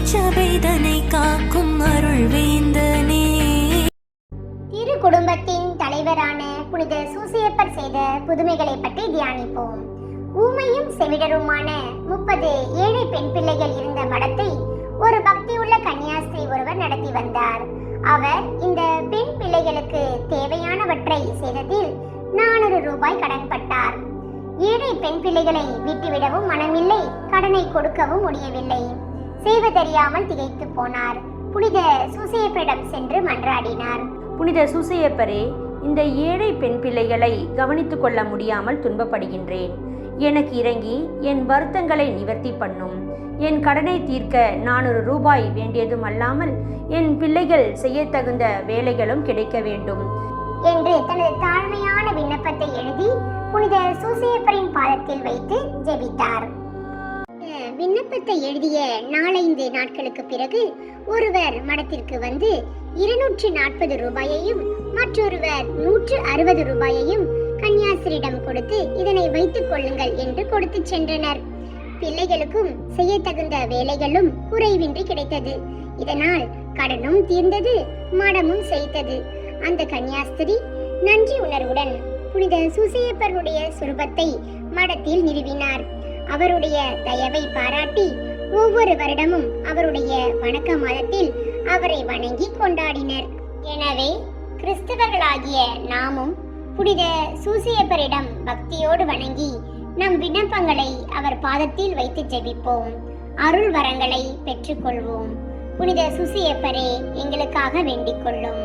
திருச்சபைதனை காக்கும் அருள் வேந்தனே. திரு குடும்பத்தின் தலைவரான புனித சூசையப்பர் செய்த புதுமைகளை பற்றி தியானிப்போம். ஊமையும் செவிடருமான 30 ஏழை பெண் பிள்ளைகள் இருந்த மடத்தை ஒரு பக்தியுள்ள கன்னியாஸ்திரி ஒருவர் நடத்தி வந்தார். அவர் இந்த பெண் பிள்ளைகளுக்கு தேவையானவற்றை செய்ததில் 400 ரூபாய் கடன் பட்டார். ஏழை பெண் பிள்ளைகளை விட்டுவிடவும் மனமில்லை, கடனை கொடுக்கவும் முடியவில்லை. செய்வதறியாமல் திகைத்து போனார். புனித சூசையப்பரிடம் சென்று மன்றாடினார். புனித சூசையப்பரே, இந்த ஏழை பெண் பிள்ளைகளை கவனித்துக் கொள்ள முடியாமல் துன்பப்படுகின்றேன். எனக்கு இறங்கி என் வருத்தங்களை நிவர்த்தி பண்ணும். என் கடனை தீர்க்க 400 ரூபாய் வேண்டியதும் அல்லாமல் என் பிள்ளைகள் செய்ய தகுந்த வேலைகளும் கிடைக்க வேண்டும் என்று தனது தாழ்மையான விண்ணப்பத்தை எழுதி புனித சூசையப்பரின் பாதத்தில் வைத்து ஜெபித்தார். விண்ணப்பத்தை எழுதிய 4-5 நாட்களுக்கு பிறகு ஒருவர் மடத்திற்கு வந்து 240 ரூபாயையும் மற்றொருவர் 160 ரூபாயையும் கன்னியாஸ்திரியிடம் கொடுத்து இதனை வைத்துக் கொள்ளுங்கள் என்று கொடுத்து சென்றனர். பிள்ளைகளுக்கும் செய்ய தகுந்த வேலைகளும் குறைவின்றி கிடைத்தது. இதனால் கடனும் தீர்ந்தது, மடமும் செய்தது. அந்த கன்னியாஸ்திரி நன்றி உணர்வுடன் புனித சூசையப்பருடைய சுரூபத்தை மடத்தில் நிறுவினார். அவருடைய தயவை பாராட்டி ஒவ்வொரு வருடமும் அவருடைய வணக்க மாதத்தில் அவரை வணங்கி கொண்டாடினர். எனவே கிறிஸ்தவர்களாகிய நாமும் புனித சூசையப்பரிடம் பக்தியோடு வணங்கி நம் விண்ணப்பங்களை அவர் பாதத்தில் வைத்து ஜெபிப்போம். அருள் வரங்களை பெற்றுக்கொள்வோம். புனித சூசையப்பரே, எங்களுக்காக வேண்டிக் கொள்ளும்.